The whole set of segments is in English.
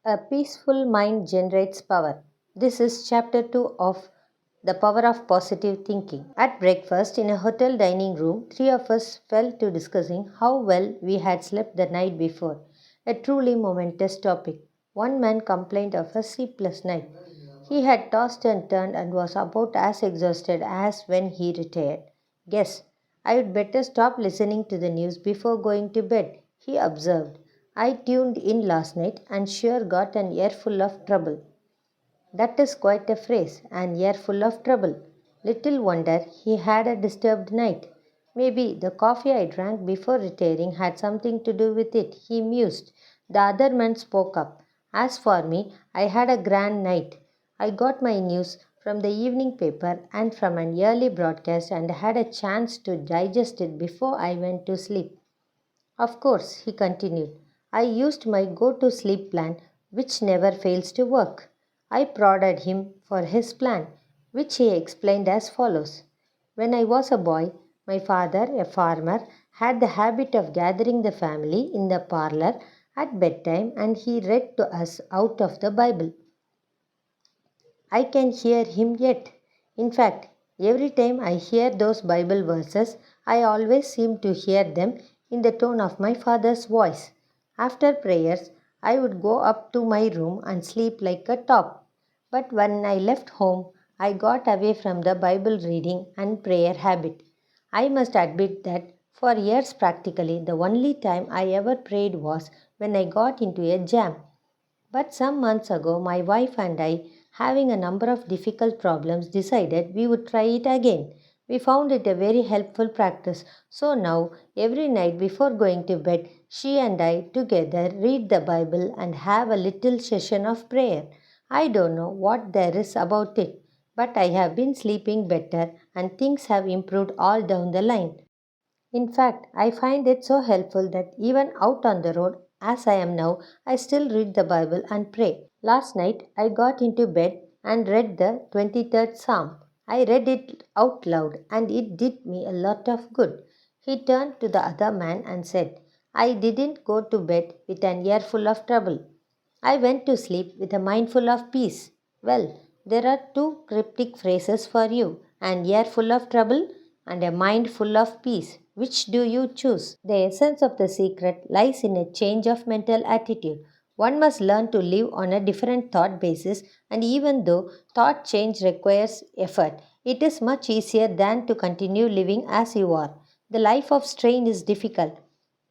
A peaceful mind generates power. This is chapter 2 of The Power of Positive Thinking. At breakfast in a hotel dining room, three of us fell to discussing how well we had slept the night before. A truly momentous topic. One man complained of a sleepless night. He had tossed and turned and was about as exhausted as when he retired. Guess, I would better stop listening to the news before going to bed, he observed. I tuned in last night and sure got an earful of trouble. That is quite a phrase, an earful of trouble. Little wonder he had a disturbed night. Maybe the coffee I drank before retiring had something to do with it, he mused. The other man spoke up. As for me, I had a grand night. I got my news from the evening paper and from an early broadcast and had a chance to digest it before I went to sleep. Of course, he continued, I used my go to sleep plan, which never fails to work. I prodded him for his plan, which he explained as follows. When I was a boy, my father, a farmer, had the habit of gathering the family in the parlor at bedtime and he read to us out of the Bible. I can hear him yet. In fact, every time I hear those Bible verses, I always seem to hear them in the tone of my father's voice. After prayers, I would go up to my room and sleep like a top. But when I left home, I got away from the Bible reading and prayer habit. I must admit that for years, practically, the only time I ever prayed was when I got into a jam. But some months ago, my wife and I, having a number of difficult problems, decided we would try it again. We found it a very helpful practice. So now, every night before going to bed, she and I together read the Bible and have a little session of prayer. I don't know what there is about it, but I have been sleeping better and things have improved all down the line. In fact, I find it so helpful that even out on the road, as I am now, I still read the Bible and pray. Last night, I got into bed and read the 23rd Psalm. I read it out loud and it did me a lot of good. He turned to the other man and said, I didn't go to bed with an ear full of trouble. I went to sleep with a mind full of peace. Well, there are two cryptic phrases for you an ear full of trouble and a mind full of peace. Which do you choose? The essence of the secret lies in a change of mental attitude. One must learn to live on a different thought basis, and even though thought change requires effort, it is much easier than to continue living as you are. The life of strain is difficult.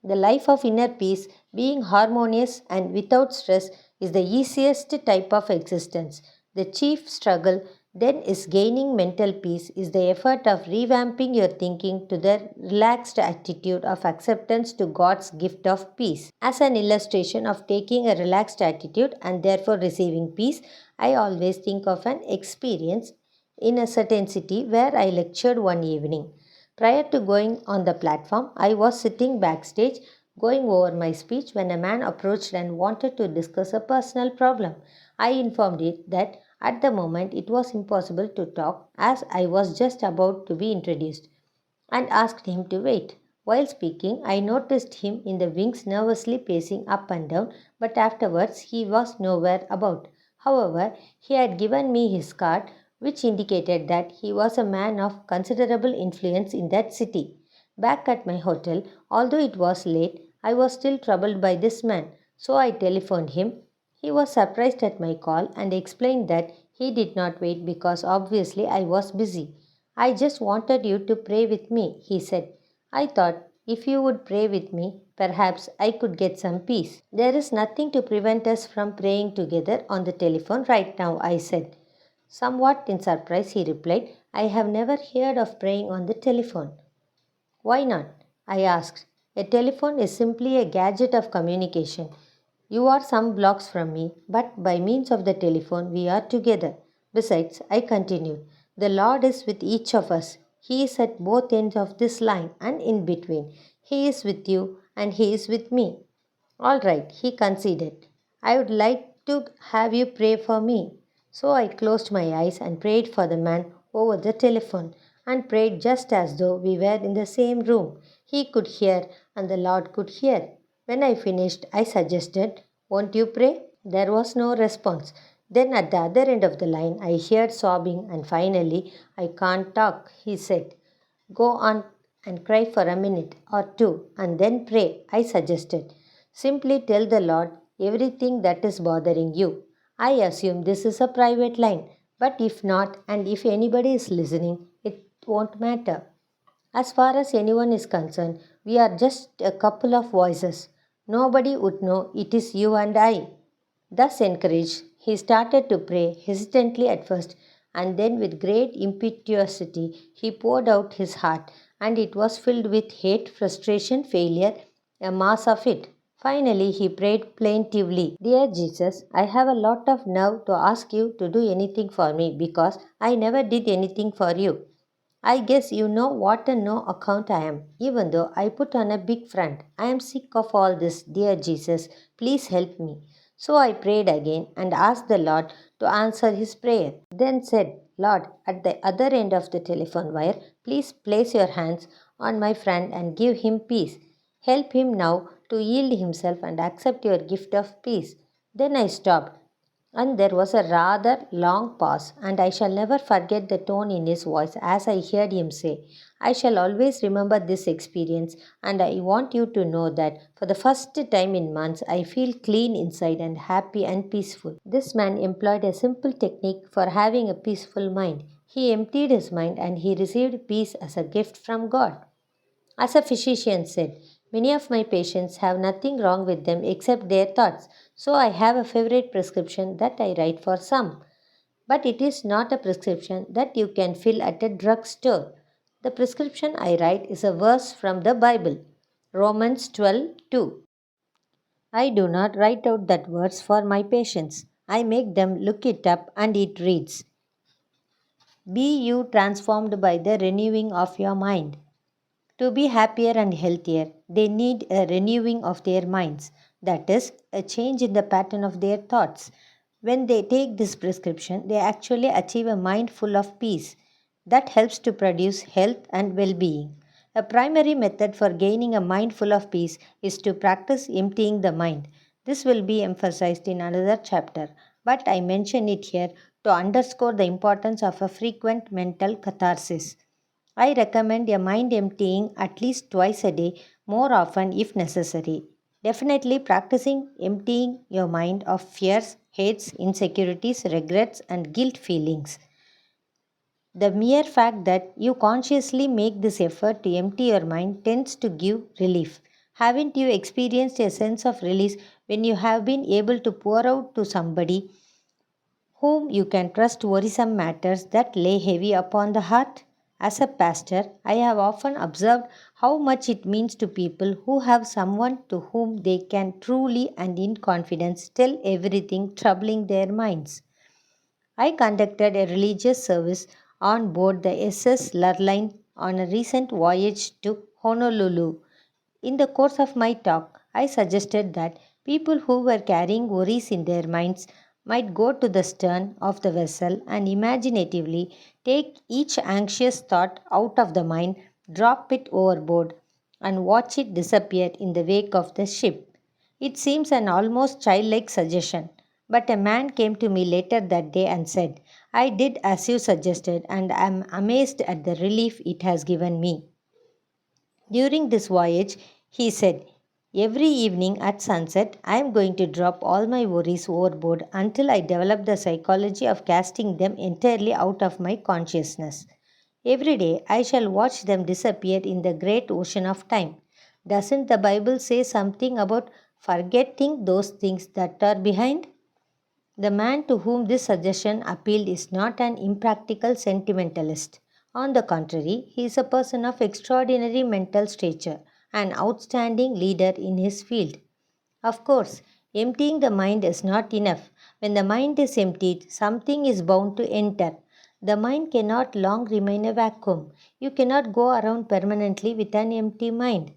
The life of inner peace, being harmonious and without stress, is the easiest type of existence. The chief struggle then is gaining mental peace, is the effort of revamping your thinking to the relaxed attitude of acceptance to God's gift of peace. As an illustration of taking a relaxed attitude and therefore receiving peace, I always think of an experience in a certain city where I lectured one evening. Prior to going on the platform, I was sitting backstage going over my speech when a man approached and wanted to discuss a personal problem. I informed it that at the moment it was impossible to talk as I was just about to be introduced and asked him to wait. While speaking, I noticed him in the wings nervously pacing up and down, but afterwards he was nowhere about. However, he had given me his card, which indicated that he was a man of considerable influence in that city. Back at my hotel, although it was late, I was still troubled by this man, so I telephoned him. He was surprised at my call and explained that he did not wait because obviously I was busy. I just wanted you to pray with me, he said. I thought if you would pray with me, perhaps I could get some peace. There is nothing to prevent us from praying together on the telephone right now, I said. Somewhat in surprise, he replied, I have never heard of praying on the telephone. Why not? I asked. A telephone is simply a gadget of communication. You are some blocks from me, but by means of the telephone we are together. Besides, I continued, the Lord is with each of us. He is at both ends of this line and in between. He is with you and He is with me. All right, he conceded. I would like to have you pray for me. So I closed my eyes and prayed for the man over the telephone and prayed just as though we were in the same room. He could hear and the Lord could hear. When I finished, I suggested, won't you pray? There was no response. Then at the other end of the line, I heard sobbing, and finally, I can't talk, he said. Go on and cry for a minute or two and then pray, I suggested. Simply tell the Lord everything that is bothering you. I assume this is a private line, but if not, and if anybody is listening, it won't matter. As far as anyone is concerned, we are just a couple of voices. Nobody would know it is you and I. Thus encouraged, he started to pray, hesitantly at first, and then with great impetuosity he poured out his heart, and it was filled with hate, frustration, failure, a mass of it. Finally, he prayed plaintively, Dear Jesus, I have a lot of nerve to ask you to do anything for me because I never did anything for you. I guess you know what a no account I am, even though I put on a big front. I am sick of all this, dear Jesus. Please help me. So I prayed again and asked the Lord to answer his prayer. Then said, Lord, at the other end of the telephone wire, please place your hands on my friend and give him peace. Help him now to yield himself and accept your gift of peace. Then I stopped and there was a rather long pause, and I shall never forget the tone in his voice as I heard him say, I shall always remember this experience, and I want you to know that for the first time in months, I feel clean inside and happy and peaceful. This man employed a simple technique for having a peaceful mind. He emptied his mind and he received peace as a gift from God. As a physician said, many of my patients have nothing wrong with them except their thoughts, so I have a favorite prescription that I write for some. But it is not a prescription that you can fill at a drugstore. The prescription I write is a verse from the Bible, Romans 12:2. I do not write out that verse for my patients. I make them look it up and it reads, Be you transformed by the renewing of your mind. To be happier and healthier, they need a renewing of their minds, that is, a change in the pattern of their thoughts. When they take this prescription, they actually achieve a mind full of peace. That helps to produce health and well being. A primary method for gaining a mind full of peace is to practice emptying the mind. This will be emphasized in another chapter, but I mention it here to underscore the importance of a frequent mental catharsis. I recommend a mind emptying at least twice a day, more often if necessary. Definitely practicing emptying your mind of fears, hates, insecurities, regrets, and guilt feelings. The mere fact that you consciously make this effort to empty your mind tends to give relief. Haven't you experienced a sense of release when you have been able to pour out to somebody whom you can trust worrisome matters that lay heavy upon the heart? As a pastor, I have often observed how much it means to people who have someone to whom they can truly and in confidence tell everything troubling their minds. I conducted a religious service on board the SS Lurline on a recent voyage to Honolulu. In the course of my talk, I suggested that people who were carrying worries in their minds might go to the stern of the vessel and imaginatively take each anxious thought out of the mind, drop it overboard, and watch it disappear in the wake of the ship. It seems an almost childlike suggestion, but a man came to me later that day and said, I did as you suggested and am amazed at the relief it has given me. During this voyage, he said, Every evening at sunset, I am going to drop all my worries overboard until I develop the psychology of casting them entirely out of my consciousness. Every day, I shall watch them disappear in the great ocean of time. Doesn't the Bible say something about forgetting those things that are behind? The man to whom this suggestion appealed is not an impractical sentimentalist. On the contrary, he is a person of extraordinary mental stature, an outstanding leader in his field. Of course, emptying the mind is not enough. When the mind is emptied, something is bound to enter. The mind cannot long remain a vacuum. You cannot go around permanently with an empty mind.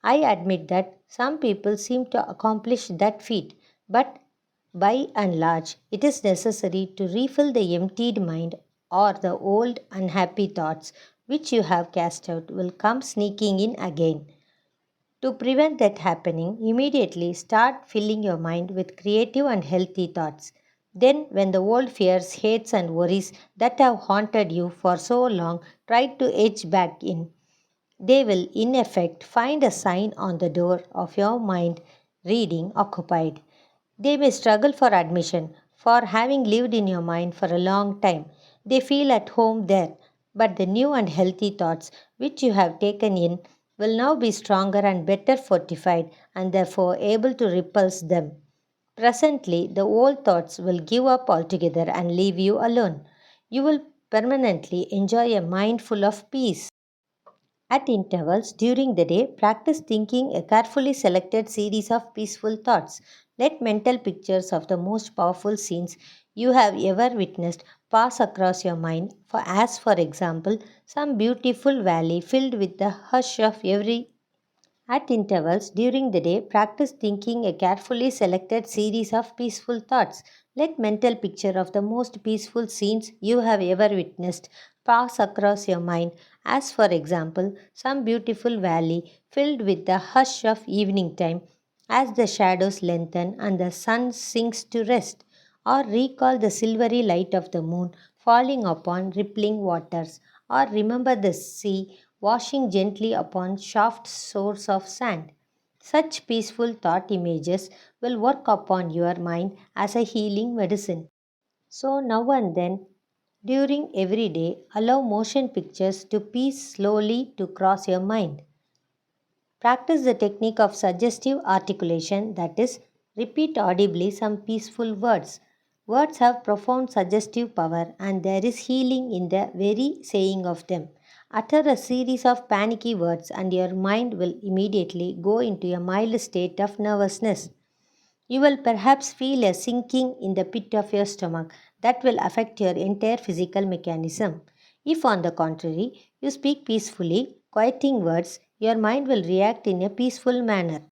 I admit that some people seem to accomplish that feat, but by and large, it is necessary to refill the emptied mind, or the old unhappy thoughts which you have cast out will come sneaking in again. To prevent that happening, immediately start filling your mind with creative and healthy thoughts. Then, when the old fears, hates, and worries that have haunted you for so long try to edge back in, they will, in effect, find a sign on the door of your mind reading occupied. They may struggle for admission, for having lived in your mind for a long time. They feel at home there, but the new and healthy thoughts which you have taken in will now be stronger and better fortified and therefore able to repulse them. Presently, the old thoughts will give up altogether and leave you alone. You will permanently enjoy a mind full of peace. At intervals during the day, practice thinking a carefully selected series of peaceful thoughts. Let mental pictures of the most powerful scenes you have ever witnessed pass across your mind, for example, some beautiful valley filled with the hush of every. At intervals during the day, practice thinking a carefully selected series of peaceful thoughts. Let mental picture of the most peaceful scenes you have ever witnessed pass across your mind, as for example, some beautiful valley filled with the hush of evening time as the shadows lengthen and the sun sinks to rest. Or recall the silvery light of the moon falling upon rippling waters, or remember the sea washing gently upon soft shores of sand. Such peaceful thought images will work upon your mind as a healing medicine. So, now and then, during every day, allow motion pictures to piece slowly to cross your mind. Practice the technique of suggestive articulation, that is, repeat audibly some peaceful words. Words have profound suggestive power, and there is healing in the very saying of them. Utter a series of panicky words, and your mind will immediately go into a mild state of nervousness. You will perhaps feel a sinking in the pit of your stomach that will affect your entire physical mechanism. If, on the contrary, you speak peacefully, quieting words, your mind will react in a peaceful manner.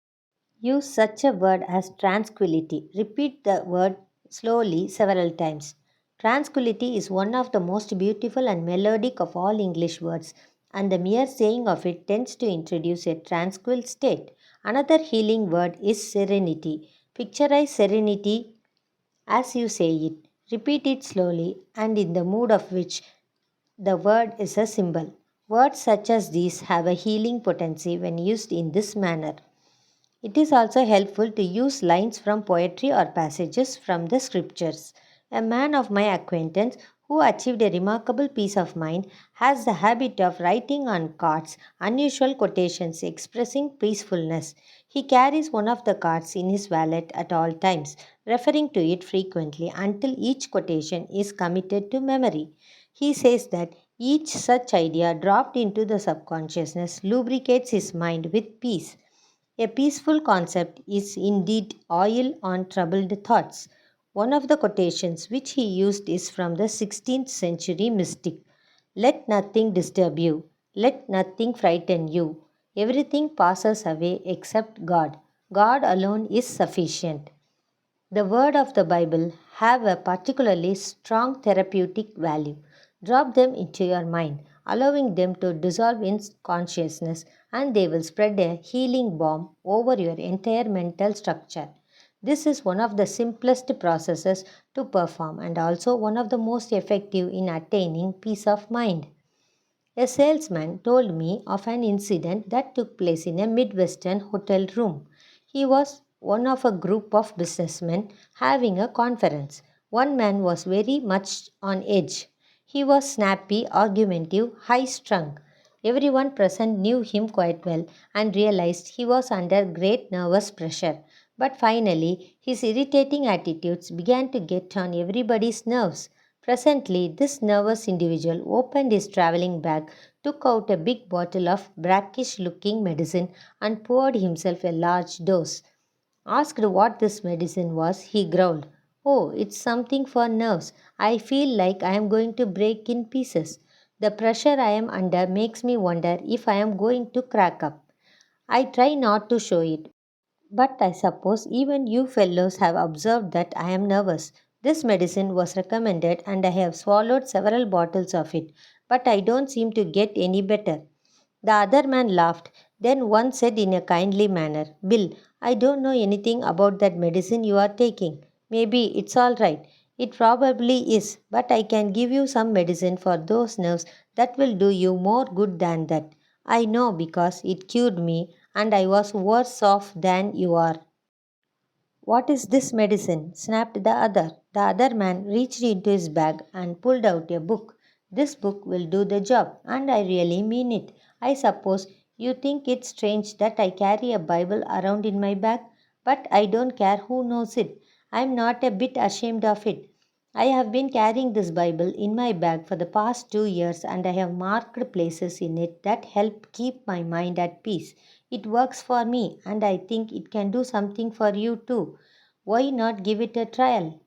Use such a word as tranquility. Repeat the word slowly several times. Tranquility is one of the most beautiful and melodic of all English words, and the mere saying of it tends to introduce a tranquil state. Another healing word is serenity. Picturize serenity as you say it. Repeat it slowly and in the mood of which the word is a symbol. Words such as these have a healing potency when used in this manner. It is also helpful to use lines from poetry or passages from the scriptures. A man of my acquaintance who achieved a remarkable peace of mind has the habit of writing on cards unusual quotations expressing peacefulness. He carries one of the cards in his wallet at all times, referring to it frequently until each quotation is committed to memory. He says that each such idea dropped into the subconsciousness lubricates his mind with peace. A peaceful concept is indeed oil on troubled thoughts. One of the quotations which he used is from the 16th century mystic. Let nothing disturb you, let nothing frighten you. Everything passes away except God. God alone is sufficient. The word of the Bible have a particularly strong therapeutic value. Drop them into your mind, allowing them to dissolve in consciousness, and they will spread a healing bomb over your entire mental structure. This is one of the simplest processes to perform and also one of the most effective in attaining peace of mind. A salesman told me of an incident that took place in a Midwestern hotel room. He was one of a group of businessmen having a conference. One man was very much on edge. He was snappy, argumentative, high strung. Everyone present knew him quite well and realized he was under great nervous pressure. But finally, his irritating attitudes began to get on everybody's nerves. Presently, this nervous individual opened his traveling bag, took out a big bottle of brackish looking medicine, and poured himself a large dose. Asked what this medicine was, he growled, "Oh, it's something for nerves. I feel like I am going to break in pieces. The pressure I am under makes me wonder if I am going to crack up. I try not to show it, but I suppose even you fellows have observed that I am nervous. This medicine was recommended and I have swallowed several bottles of it, but I don't seem to get any better." The other man laughed. Then one said in a kindly manner, Bill, I don't know anything about that medicine you are taking. Maybe it's all right. It probably is, but I can give you some medicine for those nerves that will do you more good than that. I know because it cured me and I was worse off than you are. What is this medicine? Snapped the other. The other man reached into his bag and pulled out a book. This book will do the job, and I really mean it. I suppose you think it's strange that I carry a Bible around in my bag, but I don't care who knows it. I'm not a bit ashamed of it. I have been carrying this Bible in my bag for the past 2 years and I have marked places in it that help keep my mind at peace. It works for me and I think it can do something for you too. Why not give it a trial?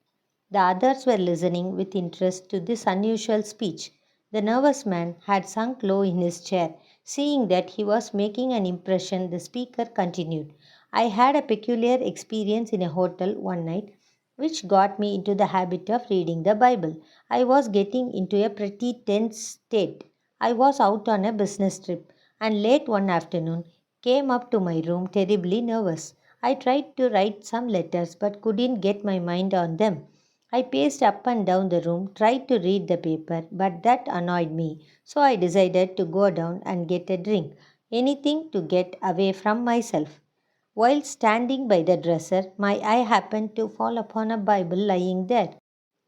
The others were listening with interest to this unusual speech. The nervous man had sunk low in his chair. Seeing that he was making an impression, the speaker continued. I had a peculiar experience in a hotel one night which got me into the habit of reading the Bible. I was getting into a pretty tense state. I was out on a business trip and late one afternoon came up to my room terribly nervous. I tried to write some letters but couldn't get my mind on them. I paced up and down the room, tried to read the paper, but that annoyed me, so I decided to go down and get a drink, anything to get away from myself. While standing by the dresser, my eye happened to fall upon a Bible lying there.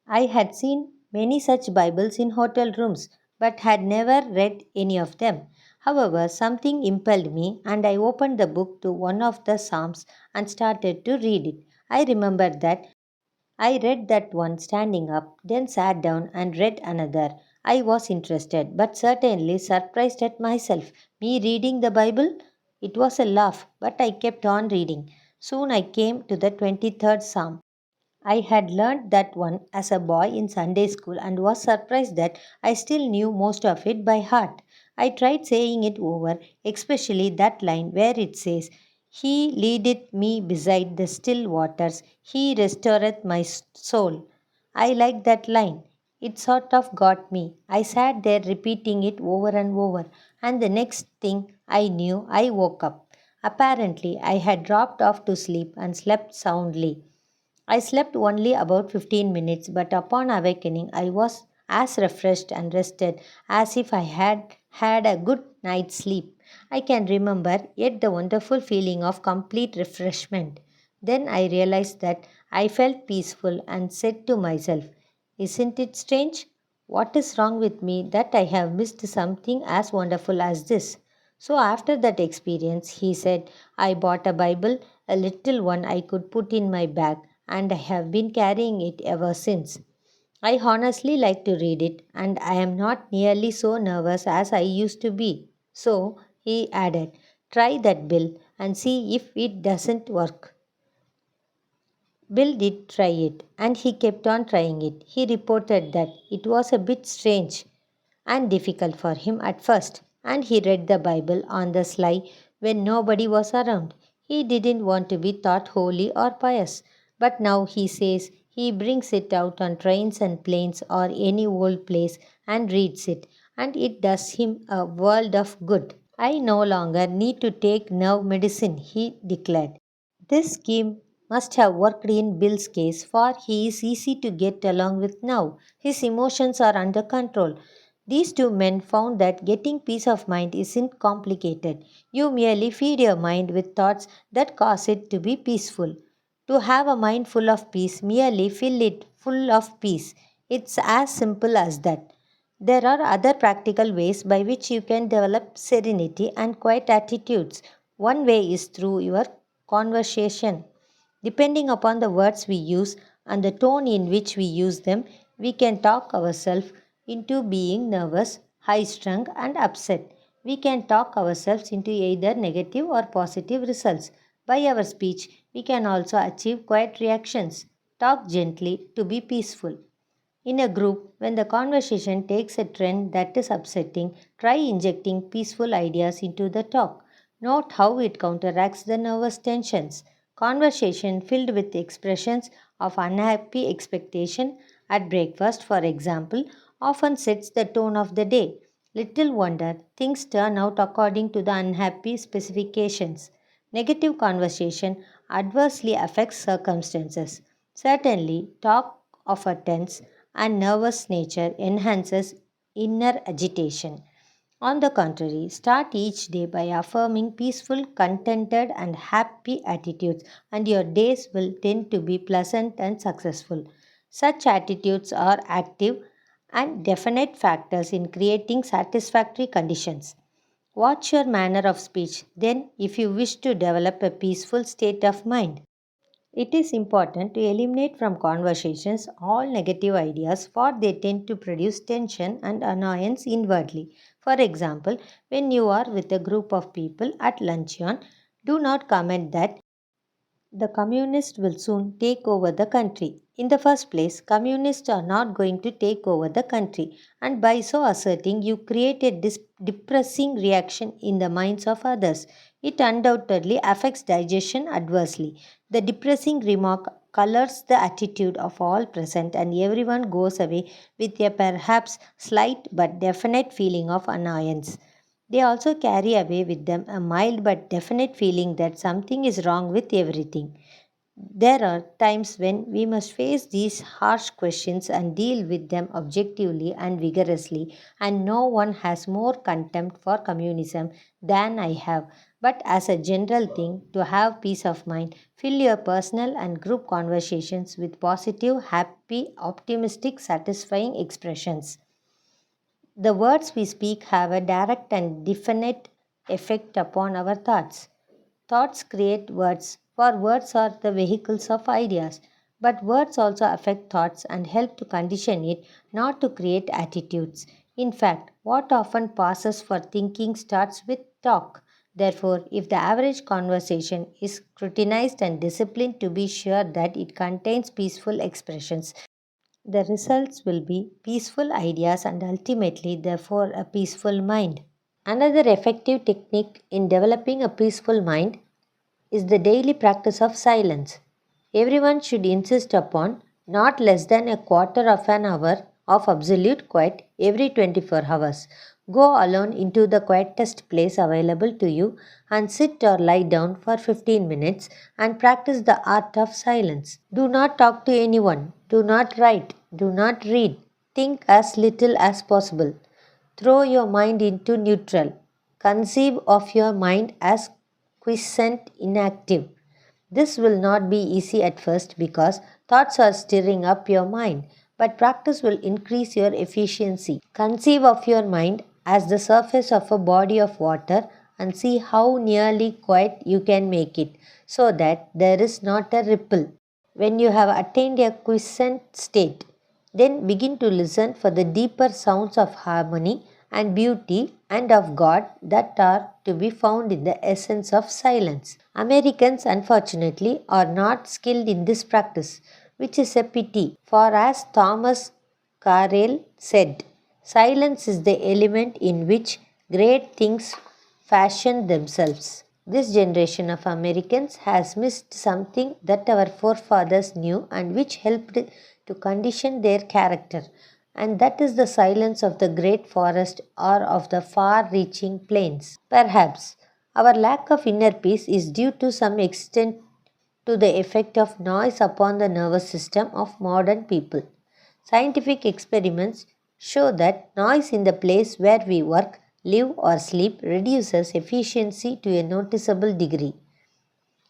I had seen many such Bibles in hotel rooms, but had never read any of them. However, something impelled me, and I opened the book to one of the Psalms and started to read it. I remember that I read that one standing up, then sat down and read another. I was interested, but certainly surprised at myself. Me reading the Bible? It was a laugh, but I kept on reading. Soon I came to the 23rd Psalm. I had learned that one as a boy in Sunday school and was surprised that I still knew most of it by heart. I tried saying it over, especially that line where it says, He leadeth me beside the still waters, He restoreth my soul. I liked that line. It sort of got me. I sat there repeating it over and over, and the next thing I knew, I woke up. Apparently, I had dropped off to sleep and slept soundly. I slept only about 15 minutes, but upon awakening, I was as refreshed and rested as if I had had a good night's sleep. I can remember yet the wonderful feeling of complete refreshment. Then I realized that I felt peaceful and said to myself, Isn't it strange? What is wrong with me that I have missed something as wonderful as this? So, after that experience, he said, I bought a Bible, a little one I could put in my bag, and I have been carrying it ever since. I honestly like to read it, and I am not nearly so nervous as I used to be. So, he added, try that, Bill, and see if it doesn't work. Bill did try it, and he kept on trying it. He reported that it was a bit strange and difficult for him at first, and he read the Bible on the sly when nobody was around. He didn't want to be thought holy or pious, but now he says he brings it out on trains and planes or any old place and reads it, and it does him a world of good. I no longer need to take nerve medicine, he declared. This scheme must have worked in Bill's case, for he is easy to get along with now. His emotions are under control. These two men found that getting peace of mind isn't complicated. You merely feed your mind with thoughts that cause it to be peaceful. To have a mind full of peace, merely fill it full of peace. It's as simple as that. There are other practical ways by which you can develop serenity and quiet attitudes. One way is through your conversation. Depending upon the words we use and the tone in which we use them, we can talk ourselves into being nervous, high strung, and upset. We can talk ourselves into either negative or positive results. By our speech, we can also achieve quiet reactions. Talk gently to be peaceful. In a group, when the conversation takes a trend that is upsetting, try injecting peaceful ideas into the talk. Note how it counteracts the nervous tensions. Conversation filled with expressions of unhappy expectation at breakfast, for example, often sets the tone of the day. Little wonder things turn out according to the unhappy specifications. Negative conversation adversely affects circumstances. Certainly, talk of a tense and nervous nature enhances inner agitation. On the contrary, start each day by affirming peaceful, contented, and happy attitudes, and your days will tend to be pleasant and successful. Such attitudes are active and definite factors in creating satisfactory conditions. Watch your manner of speech, then, if you wish to develop a peaceful state of mind. It is important to eliminate from conversations all negative ideas, for they tend to produce tension and annoyance inwardly. For example, when you are with a group of people at luncheon, do not comment that the communists will soon take over the country. In the first place, communists are not going to take over the country, and by so asserting, you create a depressing reaction in the minds of others. It undoubtedly affects digestion adversely. The depressing remark colors the attitude of all present, and everyone goes away with a perhaps slight but definite feeling of annoyance. They also carry away with them a mild but definite feeling that something is wrong with everything. There are times when we must face these harsh questions and deal with them objectively and vigorously, and no one has more contempt for communism than I have. But as a general thing, to have peace of mind, fill your personal and group conversations with positive, happy, optimistic, satisfying expressions. The words we speak have a direct and definite effect upon our thoughts. Thoughts create words, for words are the vehicles of ideas. But words also affect thoughts and help to condition it, not to create attitudes. In fact, what often passes for thinking starts with talk. Therefore, if the average conversation is scrutinized and disciplined to be sure that it contains peaceful expressions, the results will be peaceful ideas and ultimately, therefore, a peaceful mind. Another effective technique in developing a peaceful mind is the daily practice of silence. Everyone should insist upon not less than a quarter of an hour of absolute quiet every 24 hours. Go alone into the quietest place available to you and sit or lie down for 15 minutes and practice the art of silence. Do not talk to anyone. Do not write. Do not read. Think as little as possible. Throw your mind into neutral. Conceive of your mind as quiescent, inactive. This will not be easy at first because thoughts are stirring up your mind, but practice will increase your efficiency. Conceive of your mind as the surface of a body of water and see how nearly quiet you can make it so that there is not a ripple. When you have attained a quiescent state, then begin to listen for the deeper sounds of harmony and beauty and of God that are to be found in the essence of silence. Americans, unfortunately, are not skilled in this practice, which is a pity, for as Thomas Carlyle said, silence is the element in which great things fashion themselves. This generation of Americans has missed something that our forefathers knew and which helped to condition their character, and that is the silence of the great forest or of the far reaching plains. Perhaps our lack of inner peace is due to some extent to the effect of noise upon the nervous system of modern people. Scientific experiments show that noise in the place where we work, live, or sleep reduces efficiency to a noticeable degree.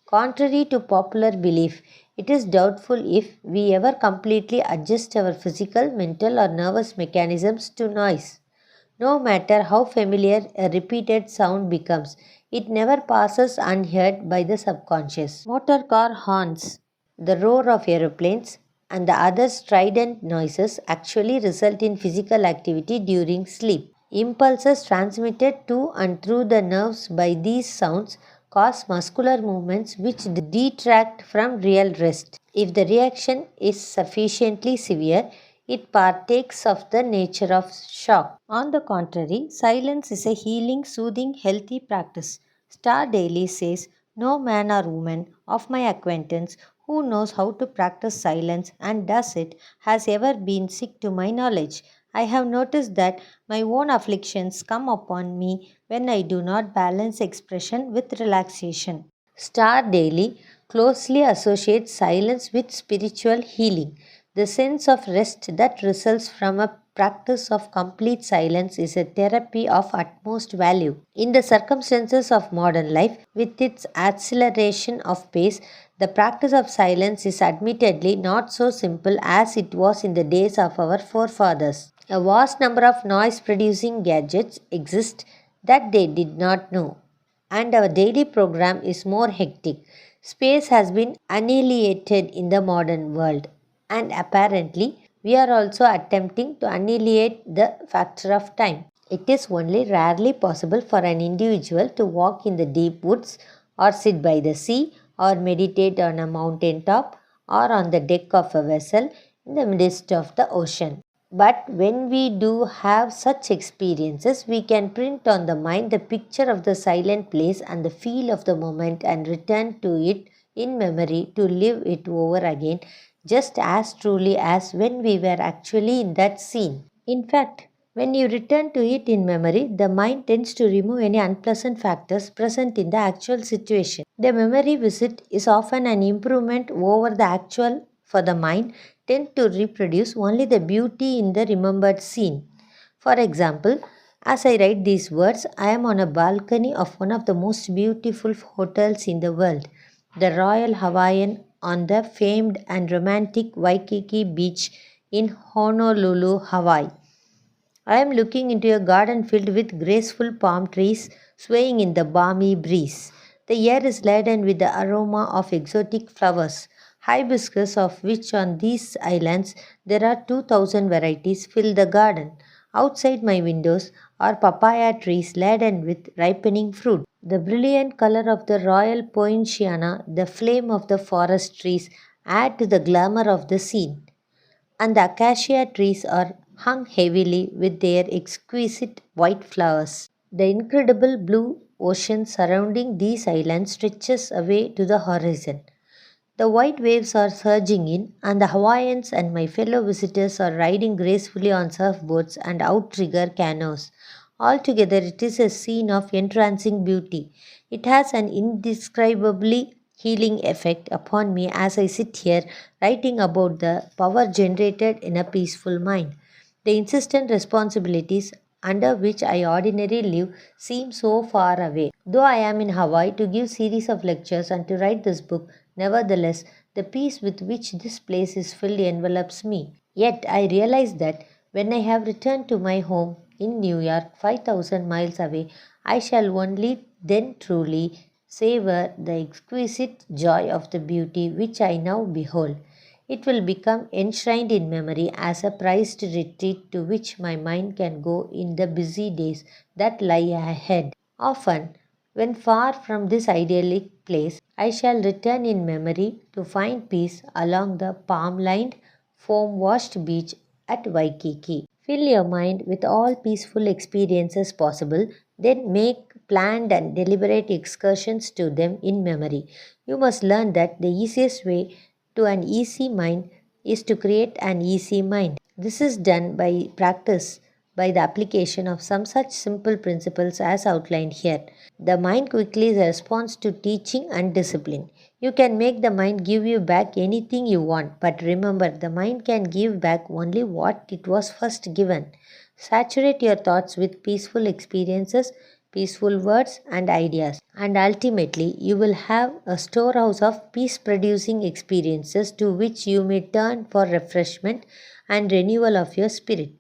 Contrary to popular belief, it is doubtful if we ever completely adjust our physical, mental, or nervous mechanisms to noise. No matter how familiar a repeated sound becomes, it never passes unheard by the subconscious. Motor car horns, the roar of aeroplanes, and the other strident noises actually result in physical activity during sleep. Impulses transmitted to and through the nerves by these sounds cause muscular movements which detract from real rest. If the reaction is sufficiently severe, it partakes of the nature of shock. On the contrary, silence is a healing, soothing, healthy practice. Star Daily says, no man or woman of my acquaintance who knows how to practice silence and does it has ever been sick to my knowledge. I have noticed that my own afflictions come upon me when I do not balance expression with relaxation. Star Daily closely associates silence with spiritual healing. The sense of rest that results from a practice of complete silence is a therapy of utmost value. In the circumstances of modern life, with its acceleration of pace, the practice of silence is admittedly not so simple as it was in the days of our forefathers. A vast number of noise producing gadgets exist that they did not know, and our daily program is more hectic. Space has been annihilated in the modern world, and apparently, we are also attempting to annihilate the factor of time. It is only rarely possible for an individual to walk in the deep woods, or sit by the sea, or meditate on a mountain top, or on the deck of a vessel in the midst of the ocean. But when we do have such experiences, we can print on the mind the picture of the silent place and the feel of the moment and return to it in memory to live it over again just as truly as when we were actually in that scene. In fact, when you return to it in memory, the mind tends to remove any unpleasant factors present in the actual situation. The memory visit is often an improvement over the actual, for the mind tend to reproduce only the beauty in the remembered scene. For example, as I write these words, I am on a balcony of one of the most beautiful hotels in the world, the Royal Hawaiian on the famed and romantic Waikiki Beach in Honolulu, Hawaii. I am looking into a garden filled with graceful palm trees swaying in the balmy breeze. The air is laden with the aroma of exotic flowers, hibiscus, of which on these islands there are 2,000 varieties, fill the garden. Outside my windows are papaya trees laden with ripening fruit. The brilliant color of the royal poinciana, the flame of the forest trees add to the glamour of the scene, and the acacia trees are hung heavily with their exquisite white flowers. The incredible blue ocean surrounding these islands stretches away to the horizon. The white waves are surging in, and the Hawaiians and my fellow visitors are riding gracefully on surfboards and outrigger canoes. Altogether, it is a scene of entrancing beauty. It has an indescribably healing effect upon me as I sit here writing about the power generated in a peaceful mind. The insistent responsibilities under which I ordinarily live seem so far away. Though I am in Hawaii to give series of lectures and to write this book, nevertheless, the peace with which this place is filled envelops me. Yet I realize that when I have returned to my home in New York, 5,000 miles away, I shall only then truly savor the exquisite joy of the beauty which I now behold. It will become enshrined in memory as a prized retreat to which my mind can go in the busy days that lie ahead. Often, when far from this idyllic place, I shall return in memory to find peace along the palm lined, foam washed beach at Waikiki. Fill your mind with all peaceful experiences possible, then make planned and deliberate excursions to them in memory. You must learn that the easiest way to an easy mind is to create an easy mind. This is done by practice, by the application of some such simple principles as outlined here. The mind quickly responds to teaching and discipline. You can make the mind give you back anything you want, but remember, the mind can give back only what it was first given. Saturate your thoughts with peaceful experiences, peaceful words, and ideas, and ultimately you will have a storehouse of peace producing experiences to which you may turn for refreshment and renewal of your spirit.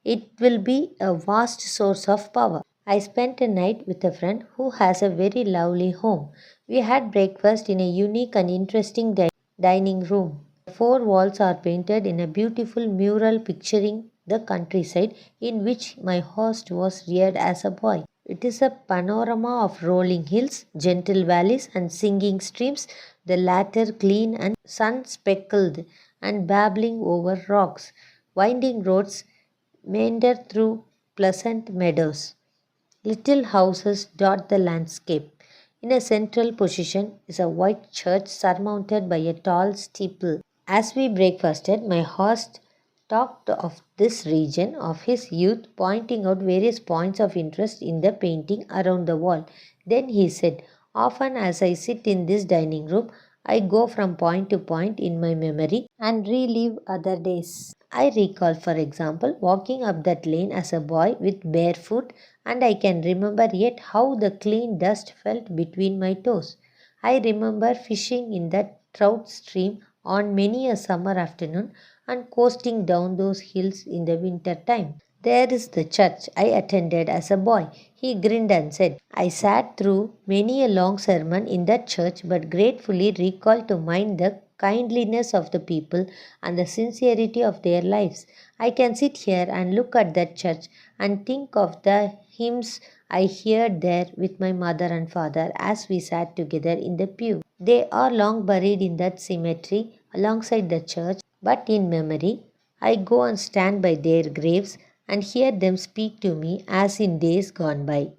It will be a vast source of power. I spent a night with a friend who has a very lovely home. We had breakfast in a unique and interesting dining room. The four walls are painted in a beautiful mural picturing the countryside in which my host was reared as a boy. It is a panorama of rolling hills, gentle valleys, and singing streams, the latter clean and sun speckled and babbling over rocks. Winding roads meander through pleasant meadows. Little houses dot the landscape. In a central position is a white church surmounted by a tall steeple. As we breakfasted, my host talked of this region of his youth, pointing out various points of interest in the painting around the wall. Then he said, often as I sit in this dining room, I go from point to point in my memory and relive other days. I recall, for example, walking up that lane as a boy with bare foot, and I can remember yet how the clean dust felt between my toes. I remember fishing in that trout stream on many a summer afternoon and coasting down those hills in the winter time. There is the church I attended as a boy. He grinned and said, I sat through many a long sermon in that church, but gratefully recall to mind the kindliness of the people and the sincerity of their lives. I can sit here and look at that church and think of the hymns I heard there with my mother and father as we sat together in the pew. They are long buried in that cemetery alongside the church, but in memory, I go and stand by their graves and hear them speak to me as in days gone by.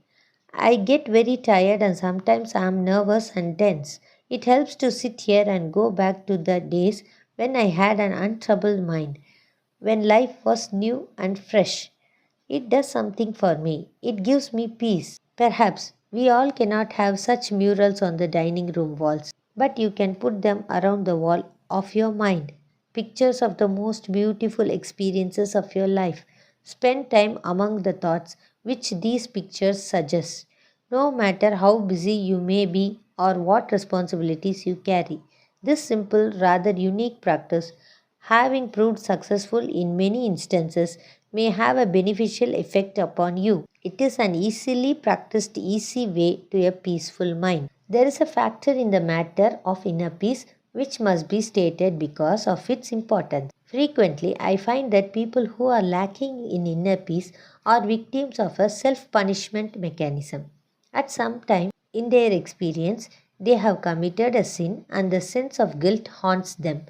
I get very tired and sometimes I am nervous and tense. It helps to sit here and go back to the days when I had an untroubled mind, when life was new and fresh. It does something for me. It gives me peace. Perhaps we all cannot have such murals on the dining room walls, but you can put them around the wall of your mind. Pictures of the most beautiful experiences of your life. Spend time among the thoughts which these pictures suggest, no matter how busy you may be or what responsibilities you carry. This simple, rather unique practice, having proved successful in many instances, may have a beneficial effect upon you. It is an easily practiced, easy way to a peaceful mind. There is a factor in the matter of inner peace which must be stated because of its importance. Frequently, I find that people who are lacking in inner peace are victims of a self punishment mechanism. At some time in their experience, they have committed a sin and the sense of guilt haunts them.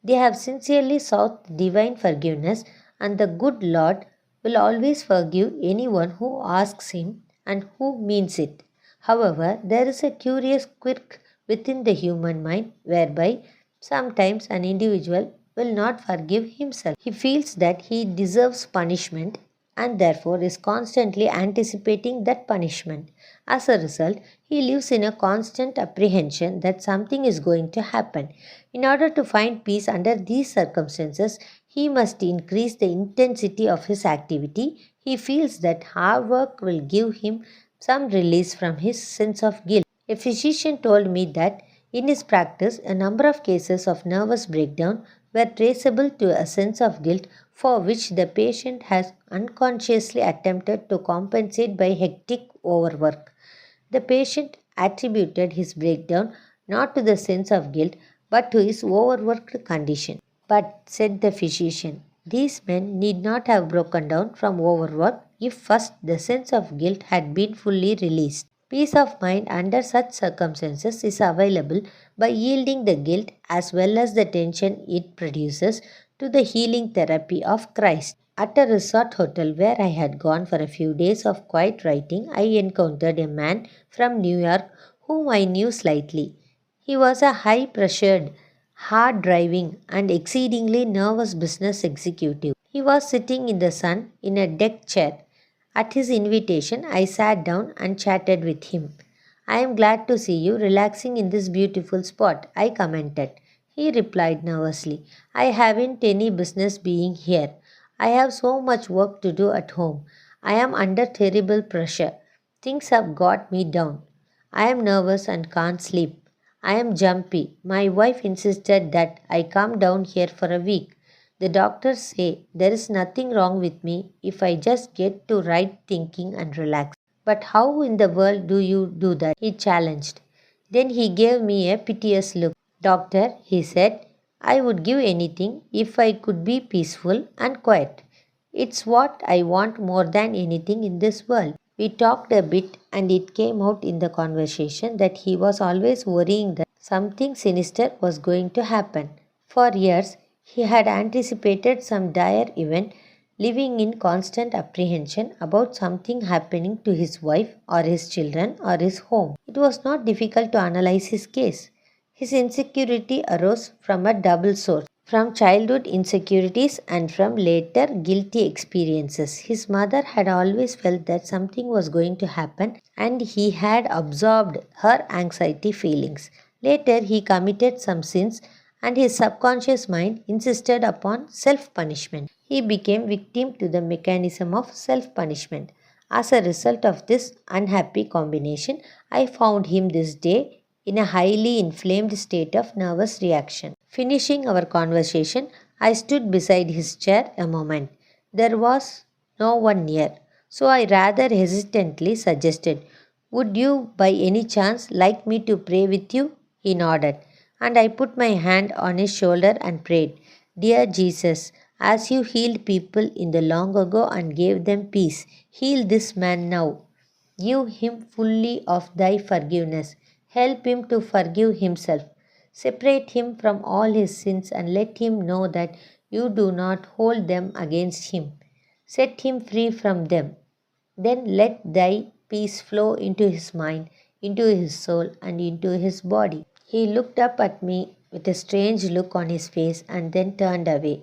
They have sincerely sought divine forgiveness, and the good Lord will always forgive anyone who asks Him and who means it. However, there is a curious quirk within the human mind whereby sometimes an individual will not forgive himself. He feels that he deserves punishment and therefore is constantly anticipating that punishment. As a result, he lives in a constant apprehension that something is going to happen. In order to find peace under these circumstances, he must increase the intensity of his activity. He feels that hard work will give him some release from his sense of guilt. A physician told me that in his practice, a number of cases of nervous breakdown were traceable to a sense of guilt for which the patient has unconsciously attempted to compensate by hectic overwork. The patient attributed his breakdown not to the sense of guilt but to his overworked condition. But, said the physician, these men need not have broken down from overwork if first the sense of guilt had been fully released. Peace of mind under such circumstances is available by yielding the guilt as well as the tension it produces to the healing therapy of Christ. At a resort hotel where I had gone for a few days of quiet writing, I encountered a man from New York whom I knew slightly. He was a high pressured, hard driving, and exceedingly nervous business executive. He was sitting in the sun in a deck chair. At his invitation, I sat down and chatted with him. I am glad to see you relaxing in this beautiful spot, I commented. He replied nervously, I haven't any business being here. I have so much work to do at home. I am under terrible pressure. Things have got me down. I am nervous and can't sleep. I am jumpy. My wife insisted that I come down here for a week. The doctors say there is nothing wrong with me if I just get to right thinking and relax. But how in the world do you do that? He challenged. Then he gave me a piteous look. Doctor, he said, I would give anything if I could be peaceful and quiet. It's what I want more than anything in this world. We talked a bit, and it came out in the conversation that he was always worrying that something sinister was going to happen. For years, he had anticipated some dire event, living in constant apprehension about something happening to his wife or his children or his home. It was not difficult to analyze his case. His insecurity arose from a double source. from childhood insecurities and from later guilty experiences. His mother had always felt that something was going to happen and he had absorbed her anxiety feelings. Later, he committed some sins and his subconscious mind insisted upon self punishment. He became victim to the mechanism of self punishment. As a result of this unhappy combination, I found him this day in a highly inflamed state of nervous reaction. Finishing our conversation, I stood beside his chair a moment. There was no one near, so I rather hesitantly suggested, "Would you by any chance like me to pray with you?" He nodded, and I put my hand on his shoulder and prayed, "Dear Jesus, as you healed people in the long ago and gave them peace, heal this man now. Give him fully of thy forgiveness. Help him to forgive himself. Separate him from all his sins and let him know that you do not hold them against him. Set him free from them. Then let thy peace flow into his mind, into his soul, and into his body." He looked up at me with a strange look on his face and then turned away,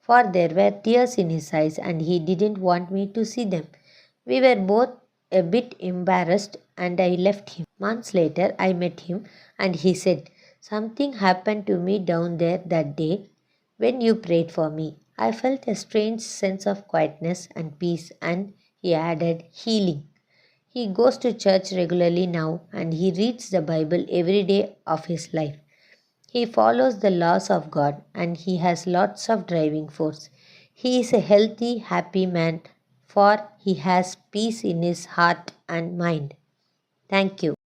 for there were tears in his eyes and he didn't want me to see them. We were both a bit embarrassed and I left him. Months later, I met him and he said, "Something happened to me down there that day when you prayed for me. I felt a strange sense of quietness and peace," and he added, "healing." He goes to church regularly now and he reads the Bible every day of his life. He follows the laws of God and he has lots of driving force. He is a healthy, happy man for he has peace in his heart and mind. Thank you.